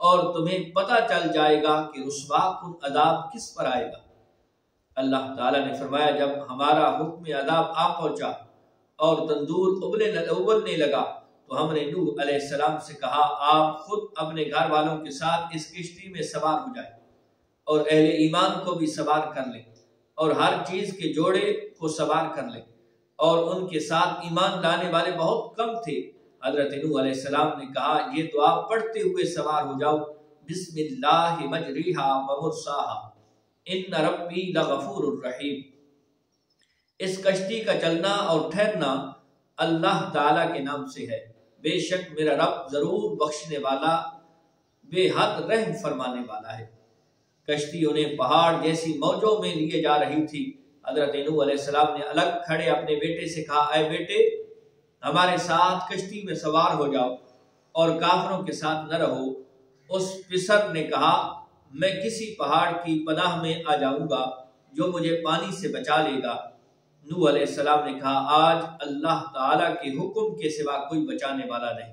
اور تمہیں پتہ چل جائے گا کہ رسوا کن عذاب کس پر آئے گا۔ اللہ تعالیٰ نے فرمایا جب ہمارا حکم عذاب آ پہنچا اور تندور ابلنے لگا تو ہم نے نوح علیہ السلام سے کہا آپ خود اپنے گھر والوں کے ساتھ اس کشتی میں سوار ہو جائیں اور اہل ایمان کو بھی سوار کر لیں اور ہر چیز کے جوڑے کو سوار کر لیں، اور ان کے ساتھ ایمان لانے والے بہت کم تھے۔ حضرت نوح علیہ السلام نے کہا یہ دعا پڑھتے ہوئے سوار ہو جاؤ، بسم اللہ مجریہا ومرساہا ان ربی لغفور الرحیم۔ اس کشتی کا چلنا اور ٹھہرنا اللہ تعالیٰ کے نام سے ہے، بے شک میرا رب ضرور بخشنے والا بے حد رحم فرمانے والا ہے۔ کشتی انہیں پہاڑ جیسی موجوں میں لیے جا رہی تھی۔ حضرت نوح علیہ السلام نے الگ کھڑے اپنے بیٹے سے کہا اے بیٹے ہمارے ساتھ کشتی میں سوار ہو جاؤ اور کافروں کے ساتھ نہ رہو۔ اس پسر نے کہا میں کسی پہاڑ کی پناہ میں آ جاؤں گا جو مجھے پانی سے بچا لے گا۔ نوح علیہ السلام نے کہا آج اللہ تعالیٰ کے حکم کے سوا کوئی بچانے والا نہیں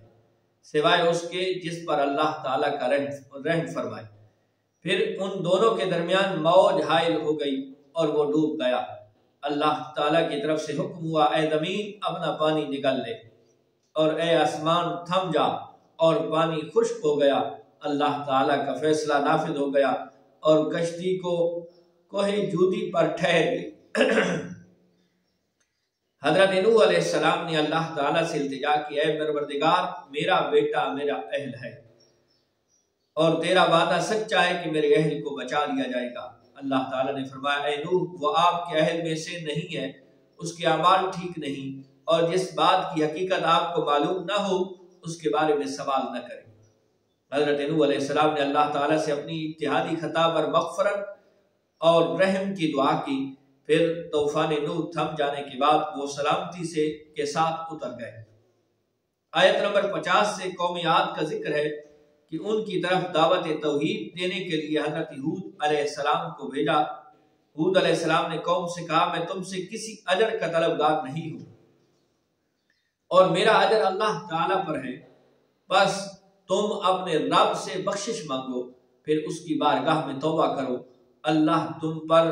سوائے اس کے جس پر اللہ تعالیٰ کا رحم فرمائے۔ پھر ان دونوں کے درمیان موج حائل ہو گئی اور وہ ڈوب گیا۔ اللہ تعالیٰ کی طرف سے حکم ہوا اے زمین اپنا پانی نکال لے اور اے آسمان تھم جا، اور پانی خشک ہو گیا۔ اللہ تعالیٰ کا فیصلہ نافذ ہو گیا اور کشتی کو کوہ جودی پر ٹھہر گئی۔ حضرت نوح علیہ السلام نے اللہ تعالیٰ سے التجا کی اے پروردگار میرا بیٹا میرا اہل ہے اور تیرا وعدہ سچا ہے کہ میرے اہل کو بچا لیا جائے گا۔ اللہ تعالیٰ نے فرمایا اے نوح وہ آپ کے اہل میں سے نہیں ہے، اس کے اعمال ٹھیک نہیں، اور جس بات کی حقیقت آپ کو معلوم نہ ہو اس کے بارے میں سوال نہ کریں۔ حضرت نوح علیہ السلام نے اللہ تعالیٰ سے اپنی اجتہادی خطا پر مغفرت اور رحم کی دعا کی۔ پھر طوفان نوح تھم جانے کے بعد وہ سلامتی سے کے ساتھ اتر گئے۔ آیت نمبر 50 سے قوم عاد کا ذکر ہے کہ ان کی طرف دعوت توحید دینے کے لیے حضرت ہود علیہ السلام کو بھیجا۔ ہود علیہ السلام نے قوم سے کہا میں تم سے کسی اجر کا طلبگار نہیں ہوں اور میرا اجر اللہ تعالیٰ پر ہے، بس تم اپنے رب سے بخشش مانگو پھر اس کی بارگاہ میں توبہ کرو، اللہ تم پر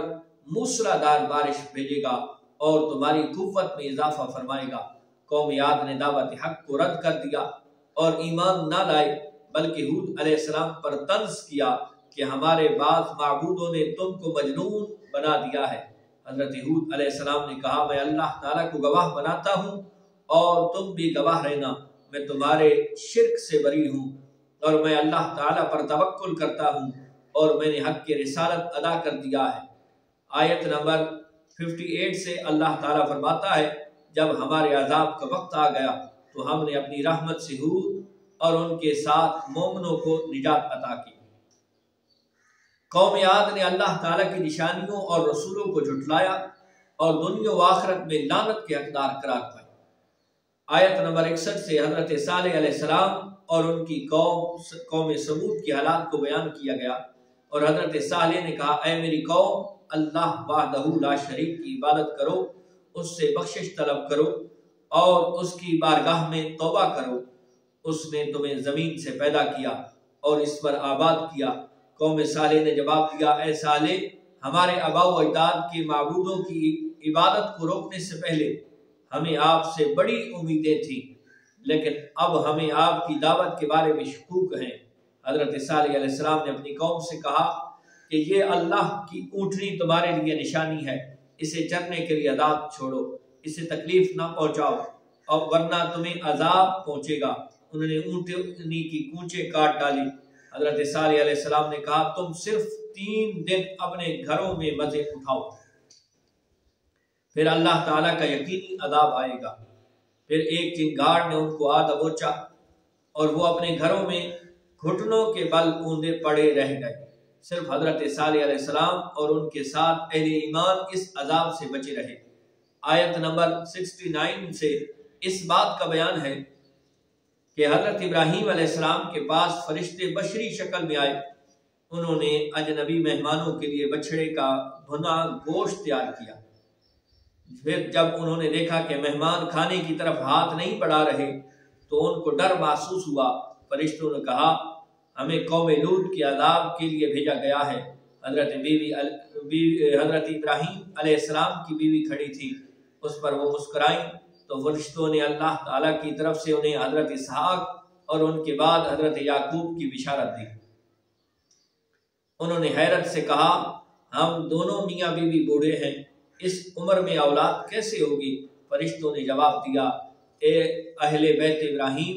موسلا دار بارش بھیجے گا اور تمہاری قوت میں اضافہ فرمائے گا۔ قوم عاد نے دعوت حق کو رد کر دیا اور ایمان نہ لائے، بلکہ ہود علیہ السلام پر طنز کیا کہ ہمارے بعض معبودوں نے تم کو مجنون بنا دیا ہے۔ حضرت ہود علیہ السلام نے کہا میں اللہ تعالیٰ کو گواہ بناتا ہوں اور تم بھی گواہ رہنا، میں تمہارے شرک سے بری ہوں اور میں اللہ تعالیٰ پر توکل کرتا ہوں اور میں نے حق کی رسالت ادا کر دیا ہے۔ آیت نمبر 58 سے اللہ تعالیٰ فرماتا ہے جب ہمارے عذاب کا وقت آ گیا تو ہم نے اپنی رحمت سے ہود اور ان کے ساتھ مومنوں کو نجات عطا کی۔ قوم عاد نے اللہ تعالیٰ کی نشانیوں اور رسولوں کو جھٹلایا اور دنیا و آخرت میں لعنت کے حقدار قرار پائے۔ آیت نمبر 61 سے حضرت صالح علیہ السلام اور ان کی قوم سمود کی حالات کو بیان کیا گیا، اور حضرت صالح نے کہا اے میری قوم اللہ وحدہ لا شریک کی عبادت کرو، اس سے بخشش طلب کرو اور اس کی بارگاہ میں توبہ کرو، اس نے تمہیں زمین سے پیدا کیا اور اس پر آباد کیا۔ قوم صالح نے جواب دیا اے صالح ہمارے آباء و اجداد کے معبودوں کی عبادت کو روکنے سے پہلے ہمیں آپ سے بڑی امیدیں تھیں، لیکن اب ہمیں آپ کی دعوت کے بارے میں شکوک ہیں۔ حضرت صالح علیہ السلام نے اپنی قوم سے کہا کہ یہ اللہ کی اونٹنی تمہارے لیے نشانی ہے، اسے چرنے کے لیے عذاب چھوڑو، اسے تکلیف نہ پہنچاؤ اور ورنہ تمہیں عذاب پہنچے گا۔ انہوں نے اونٹنی کی کونچیں کاٹ ڈالی۔ حضرت صالح علیہ السلام نے کہا تم صرف 3 دن اپنے گھروں میں مزے اٹھاؤ، پھر اللہ تعالیٰ کا یقینی عذاب آئے گا۔ پھر ایک چنگاڑ نے ان کو آ دبوچا اور وہ اپنے گھروں میں گھٹنوں کے بل اوندے پڑے رہ گئے۔ صرف حضرت صالح علیہ السلام اور ان کے ساتھ اہل ایمان اس عذاب سے بچے رہے۔ آیت نمبر 69 سے اس بات کا بیان ہے کہ حضرت ابراہیم علیہ السلام کے پاس فرشتے بشری شکل میں آئے، انہوں نے اجنبی مہمانوں کے لیے بچڑے کا بھنا گوشت تیار کیا۔ پھر جب انہوں نے دیکھا کہ مہمان کھانے کی طرف ہاتھ نہیں بڑھا رہے تو ان کو ڈر محسوس ہوا۔ فرشتوں نے کہا ہمیں قوم لوط کے عذاب کے لیے بھیجا گیا ہے۔ حضرت ابراہیم علیہ السلام کی بیوی کھڑی تھی، اس پر وہ مسکرائیں تو فرشتوں نے اللہ تعالیٰ کی طرف سے انہیں حضرت اسحاق اور ان کے بعد حضرت یعقوب کی بشارت دی۔ انہوں نے حیرت سے کہا، ہم دونوں میاں بیوی بوڑھے ہیں، اس عمر میں اولاد کیسے ہوگی؟ فرشتوں نے جواب دیا، اے اہل بیت ابراہیم،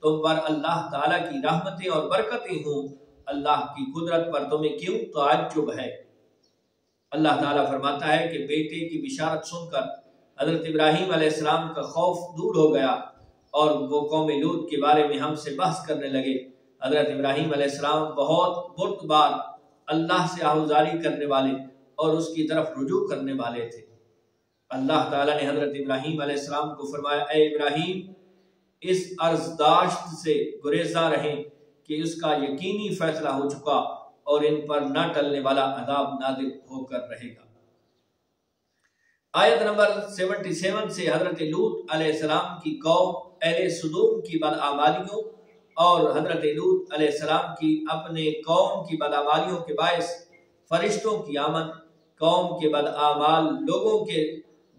تم پر اللہ تعالیٰ کی رحمتیں اور برکتیں ہوں، اللہ کی قدرت پر تمہیں کیوں تعجب ہے؟ اللہ تعالیٰ فرماتا ہے کہ بیٹے کی بشارت سن کر حضرت ابراہیم علیہ السلام کا خوف دور ہو گیا اور وہ قوم لوط کے بارے میں ہم سے بحث کرنے لگے۔ حضرت ابراہیم علیہ السلام بہت بردبار، اللہ سے آہوزاری کرنے والے اور اس کی طرف رجوع کرنے والے تھے۔ اللہ تعالیٰ نے حضرت ابراہیم علیہ السلام کو فرمایا، اے ابراہیم، اس عرضداشت سے گریزاں رہیں کہ اس کا یقینی فیصلہ ہو چکا اور ان پر نہ ٹلنے والا عذاب نازل ہو کر رہے گا۔ آیت نمبر 77 سے حضرت لوط علیہ السلام کی قوم اہل سدوم کی بدعمالیوں اور حضرت لوط علیہ السلام کی اپنے قوم کی بدعمالیوں کے باعث فرشتوں کی آمد، قوم کے بدعمال لوگوں کے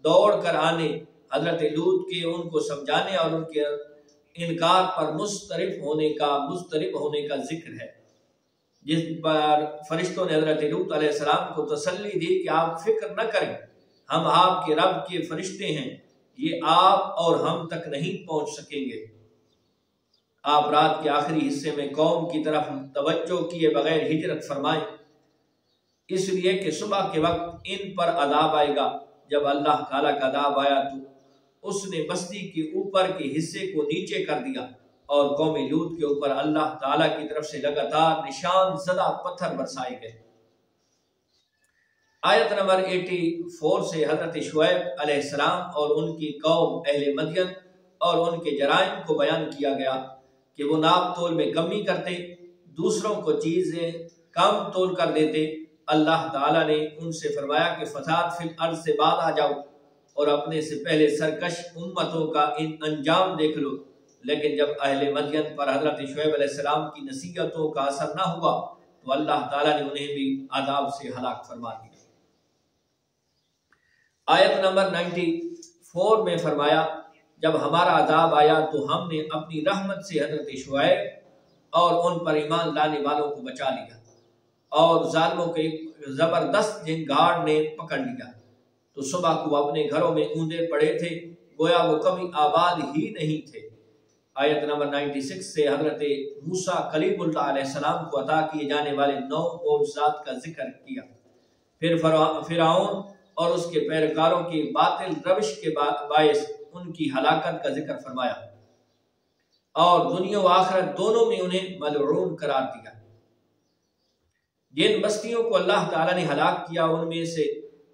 دوڑ کر آنے، حضرت لوط کے ان کو سمجھانے اور ان کے انکار پر مضطرب ہونے کا ذکر ہے، جس پر فرشتوں نے حضرت لوط علیہ السلام کو تسلی دی کہ آپ فکر نہ کریں، ہم آپ کے رب کے فرشتے ہیں، یہ آپ اور ہم تک نہیں پہنچ سکیں گے۔ آپ رات کے آخری حصے میں قوم کی طرف توجہ کیے بغیر ہجرت فرمائیں، اس لیے کہ صبح کے وقت ان پر عذاب آئے گا۔ جب اللہ تعالیٰ کا عذاب آیا تو اس نے بستی کے اوپر کے حصے کو نیچے کر دیا اور قوم لوط کے اوپر اللہ تعالیٰ کی طرف سے لگاتار نشان زدہ پتھر برسائے گئے۔ آیت نمبر 84 سے حضرت شعیب علیہ السلام اور ان کی قوم اہل مدین اور ان کے جرائم کو بیان کیا گیا کہ وہ ناپ تول میں کمی کرتے، دوسروں کو چیزیں کم تول کر دیتے۔ اللہ تعالیٰ نے ان سے فرمایا کہ فساد فی الارض سے بعد آ جاؤ اور اپنے سے پہلے سرکش امتوں کا انجام دیکھ لو، لیکن جب اہل مدین پر حضرت شعیب علیہ السلام کی نصیحتوں کا اثر نہ ہوا تو اللہ تعالیٰ نے انہیں بھی عذاب سے ہلاک فرما دیا۔ آیت نمبر 94 میں فرمایا، جب ہمارا عذاب آیا تو ہم نے اپنی رحمت سے حضرت شعیب اور ان پر ایمان لانے والوں کو بچا لیا اور ظالموں کے زبردست جنگاڑ نے پکڑ لیا تو صبح کو اپنے گھروں میں اوندے پڑے تھے، گویا وہ کبھی آباد ہی نہیں تھے۔ آیت نمبر 96 سے حضرت موسیٰ کلیم اللہ علیہ السلام کو عطا کیے جانے والے 9 معجزات کا ذکر کیا، پھر فرعون اور اس کے پیروکاروں کی باطل روش کے باعث ان کی ہلاکت کا ذکر فرمایا اور دنیا و آخرت دونوں میں انہیں ملعون قرار دیا۔ جن بستیوں کو اللہ تعالیٰ نے ہلاک کیا ان میں سے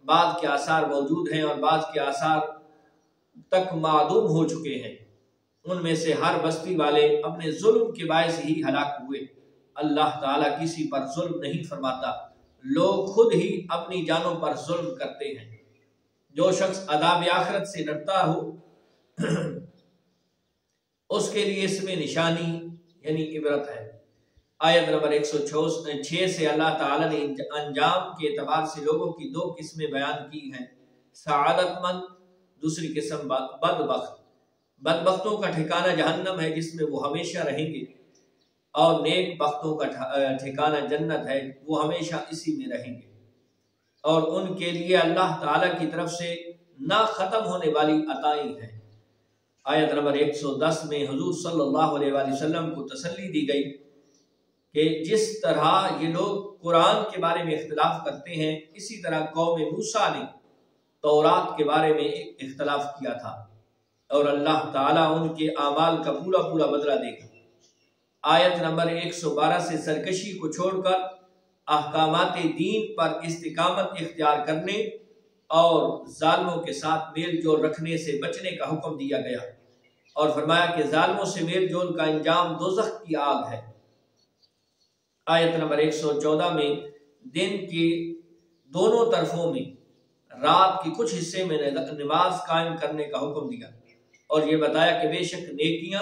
بعض کے آثار موجود ہیں اور بعض کے آثار تک معدوم ہو چکے ہیں۔ ان میں سے ہر بستی والے اپنے ظلم کے باعث ہی ہلاک ہوئے۔ اللہ تعالیٰ کسی پر ظلم نہیں فرماتا، لوگ خود ہی اپنی جانوں پر ظلم کرتے ہیں۔ جو شخص عذاب آخرت سے ڈرتا ہو اس کے لیے اس میں نشانی یعنی عبرت ہے۔ آیت نمبر 106 سے اللہ تعالیٰ نے انجام کے اعتبار سے لوگوں کی 2 قسمیں بیان کی ہیں، سعادت مند، دوسری قسم بدبخت۔ بدبختوں کا ٹھکانہ جہنم ہے جس میں وہ ہمیشہ رہیں گے، اور نیک بختوں کا ٹھکانہ جنت ہے، وہ ہمیشہ اسی میں رہیں گے، اور ان کے لیے اللہ تعالیٰ کی طرف سے نہ ختم ہونے والی عطائیں ہیں۔ آیت نمبر 110 میں حضور صلی اللہ علیہ وآلہ وسلم کو تسلی دی گئی کہ جس طرح یہ لوگ قرآن کے بارے میں اختلاف کرتے ہیں، اسی طرح قوم موسیٰ نے تورات کے بارے میں اختلاف کیا تھا، اور اللہ تعالیٰ ان کے اعمال کا پورا پورا بدلہ دے گا۔ آیت نمبر 112 سے سرکشی کو چھوڑ کر احکامات دین پر استقامت اختیار کرنے اور ظالموں کے ساتھ میل جول رکھنے سے بچنے کا حکم دیا گیا، اور فرمایا کہ ظالموں سے میل جول کا انجام دوزخ کی آگ ہے۔ آیت نمبر 114 میں دن کی دونوں طرفوں میں رات کے کچھ حصے میں نماز قائم کرنے کا حکم دیا، اور یہ بتایا کہ بے شک نیکیاں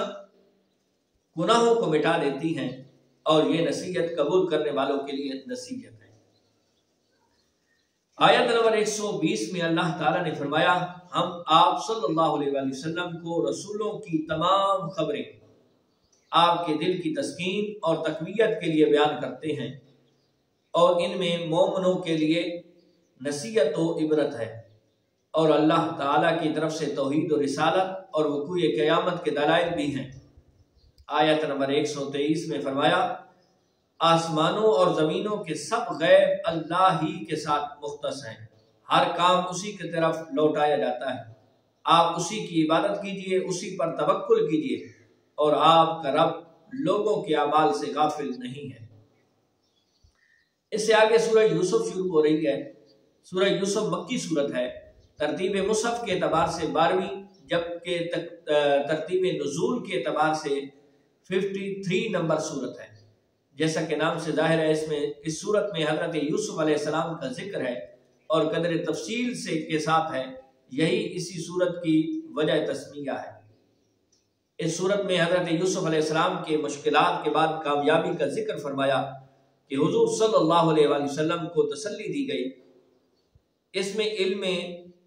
گناہوں کو مٹا دیتی ہیں، اور یہ نصیحت قبول کرنے والوں کے لیے نصیحت ہے۔ آیت نمبر 120 میں اللہ تعالیٰ نے فرمایا، ہم آپ صلی اللہ علیہ وآلہ وسلم کو رسولوں کی تمام خبریں آپ کے دل کی تسکین اور تقویت کے لیے بیان کرتے ہیں، اور ان میں مومنوں کے لیے نصیحت و عبرت ہے، اور اللہ تعالیٰ کی طرف سے توحید و رسالت اور وقوع قیامت کے دلائل بھی ہیں۔ آیت نمبر 123 میں فرمایا، آسمانوں اور زمینوں کے سب غیب اللہ ہی کے ساتھ مختص ہیں، ہر کام اسی کی طرف لوٹایا جاتا ہے، آپ اسی کی عبادت کیجئے، اسی پر توکل کیجئے، اور آپ کا رب لوگوں کے اعمال سے غافل نہیں ہے۔ اس سے آگے سورہ یوسف شروع ہو رہی ہے۔ سورہ یوسف مکی صورت ہے، ترتیب مصحف کے اعتبار سے 12ویں، جبکہ ترتیب نزول کے اعتبار سے 53 نمبر صورت ہے۔ جیسا کہ نام سے ظاہر ہے، اس صورت میں حضرت یوسف علیہ السلام کا ذکر ہے اور قدر تفصیل سے کے ساتھ ہے، یہی اسی صورت کی وجہ تسمیہ ہے۔ اس صورت میں حضرت یوسف علیہ السلام کے مشکلات کے بعد کامیابی کا ذکر فرمایا کہ حضور صلی اللہ علیہ وآلہ وسلم کو تسلی دی گئی۔ اس میں علم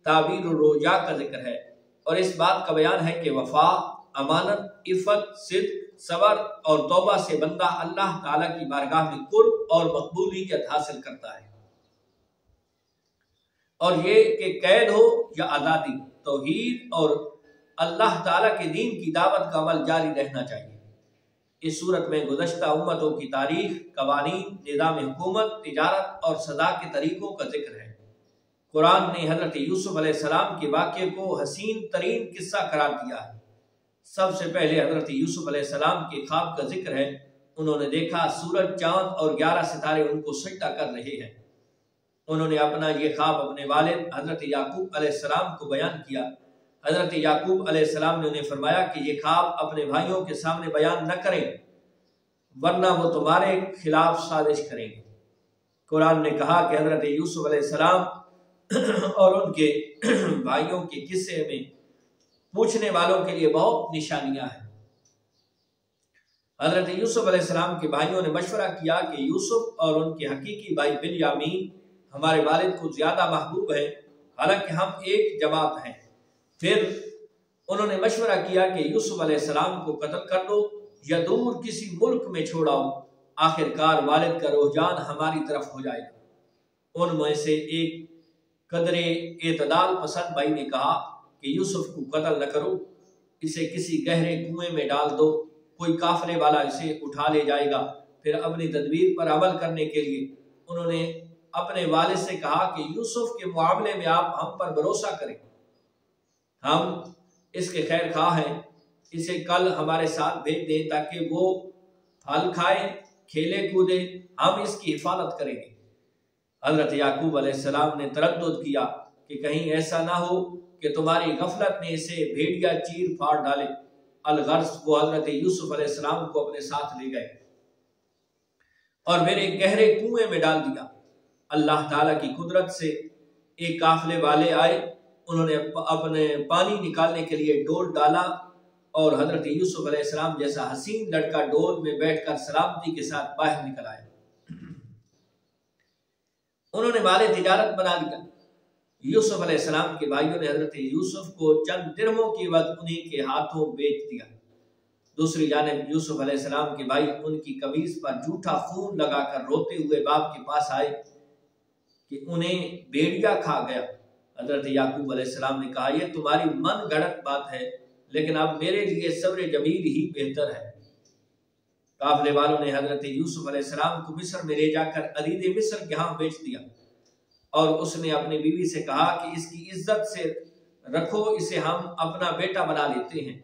تعبیر و رؤیا کا ذکر ہے، اور اس بات کا بیان ہے کہ وفا، امانت، عفت، صدق، صبر اور توبہ سے بندہ اللہ تعالیٰ کی بارگاہ میں قرب اور مقبولیت حاصل کرتا ہے، اور یہ کہ قید ہو یا آزادی، توحید اور اللہ تعالیٰ کے دین کی دعوت کا عمل جاری رہنا چاہیے۔ اس صورت میں گزشتہ امتوں کی تاریخ، قوانین، نظام حکومت، تجارت اور سزا کے طریقوں کا ذکر ہے۔ قرآن نے حضرت یوسف علیہ السلام کے واقعے کو حسین ترین قصہ قرار دیا ہے۔ سب سے پہلے حضرت یوسف علیہ السلام کے خواب کا ذکر ہے۔ انہوں نے دیکھا سورج، چاند اور 11 ستارے ان کو سجدہ کر رہے ہیں۔ انہوں نے اپنا یہ خواب اپنے والد حضرت یعقوب علیہ السلام کو بیان کیا۔ حضرت یعقوب علیہ السلام نے انہیں فرمایا کہ یہ خواب اپنے بھائیوں کے سامنے بیان نہ کریں، ورنہ وہ تمہارے خلاف سازش کریں گے۔ قرآن نے کہا کہ حضرت یوسف علیہ السلام اور ان کے بھائیوں کے قصے میں پوچھنے والوں کے لیے بہت نشانیاں ہیں۔ حضرت یوسف علیہ السلام کے بھائیوں نے مشورہ کیا کہ یوسف اور ان کے حقیقی بھائی بنیامین ہمارے والد کو زیادہ محبوب ہے، حالانکہ ہم ایک جماعت ہیں۔ پھر انہوں نے مشورہ کیا کہ یوسف علیہ السلام کو قتل کر دو یا دور کسی ملک میں چھوڑاؤ، آخر کار والد کا رجحان ہماری طرف ہو جائے گا۔ ان میں سے ایک قدر اعتدال پسند بھائی نے کہا کہ یوسف کو قتل نہ کرو، اسے کسی گہرے کنویں میں ڈال دو، کوئی قافلے والا اسے اٹھا لے جائے گا۔ پھر اپنی تدبیر پر عمل کرنے کے لیے انہوں نے اپنے والد سے کہا کہ یوسف کے معاملے میں آپ ہم پر بھروسہ کریں، ہم اس کے خیر خواہ ہیں، اسے کل ہمارے ساتھ بھیج دیں تاکہ وہ پھل کھائے، کھیلے کودے، ہم اس کی حفاظت کریں گے۔ حضرت یعقوب علیہ السلام نے تردد کیا کہ کہیں ایسا نہ ہو کہ تمہاری غفلت میں اسے بھیڑیا چیر پھاڑ ڈالے۔ الغرض وہ حضرت یوسف علیہ السلام کو اپنے ساتھ لے گئے اور میرے گہرے کنویں میں ڈال دیا۔ اللہ تعالیٰ کی قدرت سے ایک قافلے والے آئے، انہوں نے اپنے پانی نکالنے کے لیے ڈول ڈالا، اور حضرت یوسف علیہ السلام جیسا حسین لڑکا ڈول میں بیٹھ کر سلامتی کے ساتھ باہر نکل آئے۔ انہوں نے مال تجارت بنا لیا۔ یوسف علیہ السلام کے بھائیوں نے حضرت یوسف کو چند درہموں کی عوض انہیں کے ہاتھوں بیچ دیا۔ دوسری جانب یوسف علیہ السلام کے بھائی ان کی قمیص پر جھوٹا خون لگا کر روتے ہوئے باپ کے پاس آئے کہ انہیں بھیڑیا کھا گیا۔ حضرت یعقوب علیہ السلام نے کہا یہ تمہاری من گھڑت بات ہے، لیکن اب میرے لیے صبر جمیل ہی بہتر ہے۔ قافلے والوں نے حضرت یوسف علیہ السلام کو مصر میں لے جا کر عزیز مصر کے ہاں بیچ دیا، اور اس نے اپنی بیوی سے کہا کہ اس کی عزت سے رکھو، اسے ہم اپنا بیٹا بنا لیتے ہیں۔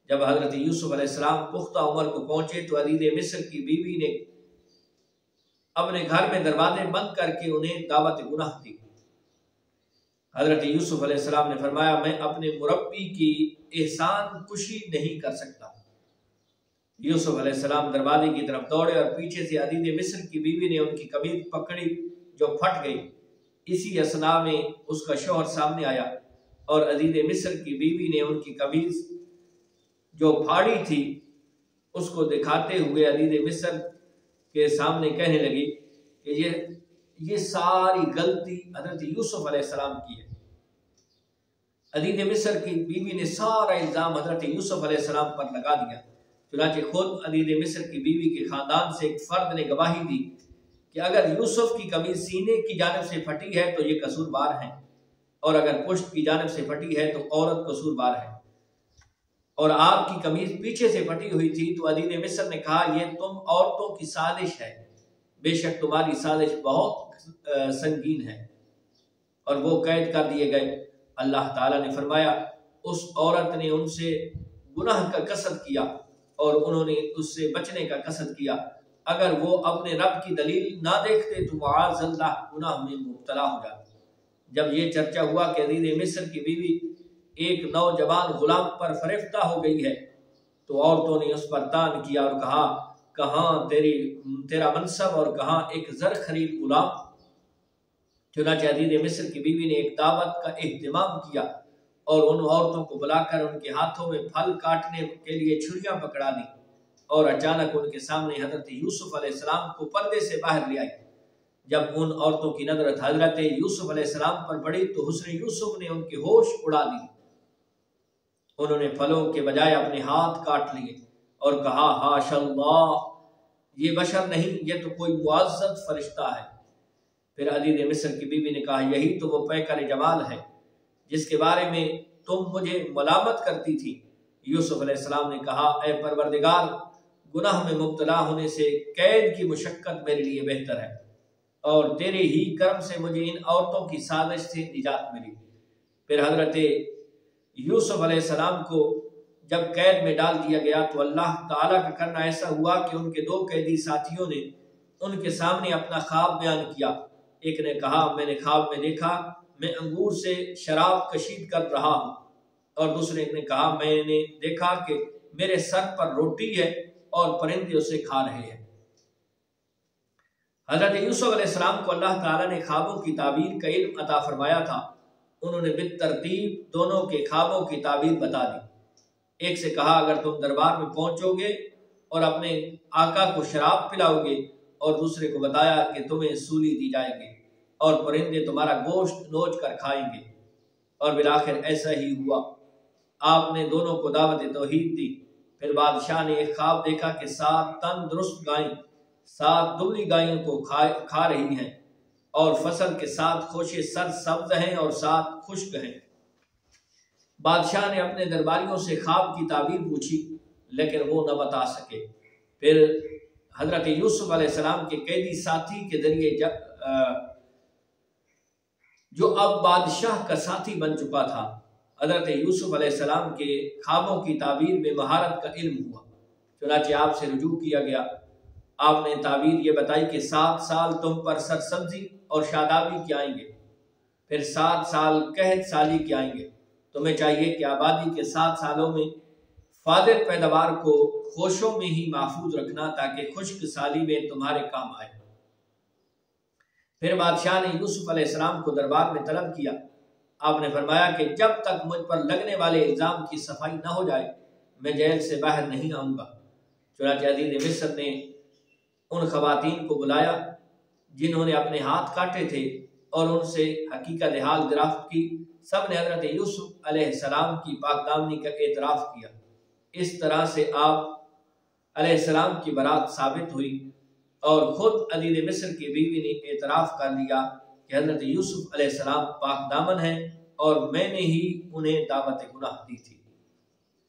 جب حضرت یوسف علیہ السلام پختہ عمر کو پہنچے تو عزیز مصر کی بیوی نے اپنے گھر میں دروازے بند کر کے انہیں دعوت گناہ دی۔ حضرت یوسف علیہ السلام نے فرمایا میں اپنے مربی کی احسان کشی نہیں کر سکتا۔ یوسف علیہ السلام دروازے کی طرف دوڑے اور پیچھے سے عزیز مصر کی بیوی نے ان کی قمیض پکڑی جو پھٹ گئی۔ اسی اثنا میں اس کا شوہر سامنے آیا اور عزیز مصر کی بیوی نے ان کی قمیض جو پھاڑی تھی اس کو دکھاتے ہوئے عزیز مصر کے سامنے کہنے لگی کہ یہ ساری غلطی حضرت یوسف علیہ السلام کی ہے۔ عزیز مصر کی بیوی نے سارا الزام حضرت یوسف علیہ السلام پر لگا دیا۔ چنانچہ خود عزیز مصر کی بیوی کے خاندان سے ایک فرد نے گواہی دی کہ اگر یوسف کی قمیض سینے کی جانب سے پھٹی ہے تو یہ قصوروار ہیں، اور اگر پشت کی جانب سے پھٹی ہے تو عورت قصوروار ہے، اور آپ کی قمیض پیچھے سے پھٹی ہوئی تھی تو عزیز مصر نے کہا یہ تم عورتوں کی سازش ہے، بے شک تمہاری سازش بہت سنگین ہے، اور وہ قید کر دیے گئے۔ اللہ تعالیٰ نے فرمایا اس عورت نے ان سے گناہ کا قصد کیا اور انہوں نے اس سے بچنے کا قصد کیا، اگر وہ اپنے رب کی دلیل نہ دیکھتے تو معاذ اللہ گناہ میں مبتلا ہو جاتے۔ جب یہ چرچا ہوا کہ عزیز مصر کی بیوی ایک نوجوان غلام پر فریفتہ ہو گئی ہے تو عورتوں نے اس پر طعن کیا اور کہا کہاں تیرا منصب اور کہاں ایک زر خرید غلام۔ چنانچہ عزیز مصر کی بیوی نے ایک دعوت کا اہتمام کیا اور ان عورتوں کو بلا کر ان کے ہاتھوں میں پھل کاٹنے کے لیے چھریاں پکڑا دی، اور اچانک ان کے سامنے حضرت یوسف علیہ السلام کو پردے سے باہر لے آئی۔ جب ان عورتوں کی نظر حضرت یوسف علیہ السلام پر پڑی تو حسن یوسف نے ان کے ہوش اڑا دی۔ انہوں نے پھلوں کے بجائے اپنے ہاتھ کاٹ لیے اور کہا حاش اللہ، یہ بشر نہیں، یہ تو کوئی معزز فرشتہ ہے۔ پھر عزیز مصر کی بیوی نے کہا یہی تو وہ پیکر جمال ہے جس کے بارے میں تم مجھے ملامت کرتی تھی۔ یوسف علیہ السلام نے کہا اے پروردگار، گناہ میں مبتلا ہونے سے قید کی مشقت میرے لیے بہتر ہے، اور تیرے ہی کرم سے مجھے ان عورتوں کی سازش سے نجات ملی۔ پھر حضرت یوسف علیہ السلام کو جب قید میں ڈال دیا گیا تو اللہ تعالیٰ کا کرنا ایسا ہوا کہ ان کے دو قیدی ساتھیوں نے ان کے سامنے اپنا خواب بیان کیا۔ ایک نے کہا میں نے خواب میں دیکھا میں انگور سے شراب کشید کر رہا ہوں، اور دوسرے نے کہا میں نے دیکھا کہ میرے سر پر روٹی ہے اور پرندے اسے کھا رہے ہیں۔ حضرت یوسف علیہ السلام کو اللہ تعالیٰ نے خوابوں کی تعبیر کا علم عطا فرمایا تھا۔ انہوں نے بالترتیب دونوں کے خوابوں کی تعبیر بتا دی۔ ایک سے کہا اگر تم دربار میں پہنچو گے اور اپنے آقا کو شراب پلاؤ گے، اور دوسرے کو بتایا کہ تمہیں سولی دی جائے گی اور پرندے تمہارا گوشت نوچ کر کھائیں گے، اور بالآخر ایسا ہی ہوا۔ آپ نے دونوں کو دعوت توحید دی۔ پھر بادشاہ نے ایک خواب دیکھا کہ 7 تندرست گائیں 7 دبلی گائیوں کو کھا رہی ہیں، اور فصل کے 7 خوشے سر سبز ہیں اور 7 خشک ہیں۔ بادشاہ نے اپنے درباریوں سے خواب کی تعبیر پوچھی لیکن وہ نہ بتا سکے۔ پھر حضرت یوسف علیہ السلام کے قیدی ساتھی کے ذریعے جو اب بادشاہ کا ساتھی بن چکا تھا، حضرت یوسف علیہ السلام کے خوابوں کی تعبیر میں مہارت کا علم ہوا۔ چنانچہ آپ سے رجوع کیا گیا۔ آپ نے تعبیر یہ بتائی کہ 7 سال تم پر سرسبزی اور شادابی کے آئیں گے، پھر 7 سال قحط سالی کے آئیں گے۔ تمہیں چاہیے کہ آبادی کے 7 سالوں میں فاضل پیداوار کو خوشوں میں ہی محفوظ رکھنا تاکہ خشک سالی میں تمہارے کام آئے۔ پھر بادشاہ نے یوسف علیہ السلام کو دربار میں طلب کیا۔ آپ نے فرمایا کہ جب تک مجھ پر لگنے والے الزام کی صفائی نہ ہو جائے میں جیل سے باہر نہیں آؤں گا۔ چنانچہ عزیز مصر نے ان خواتین کو بلایا جنہوں نے اپنے ہاتھ کاٹے تھے اور ان سے حقیقت حال دریافت کی۔ سب نے حضرت یوسف علیہ السلام کی پاک دامنی کا اعتراف کیا۔ اس طرح سے آپ علیہ السلام کی برات ثابت ہوئی، اور خود عزیز مصر کی بیوی نے اعتراف کر لیا کہ حضرت یوسف علیہ السلام پاک دامن ہیں اور میں نے ہی انہیں دعوت گناہ دی تھی۔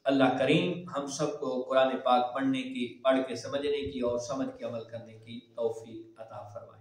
اللہ کریم ہم سب کو قرآن پاک پڑھنے کی، پڑھ کے سمجھنے کی اور سمجھ کے عمل کرنے کی توفیق عطا فرمائے۔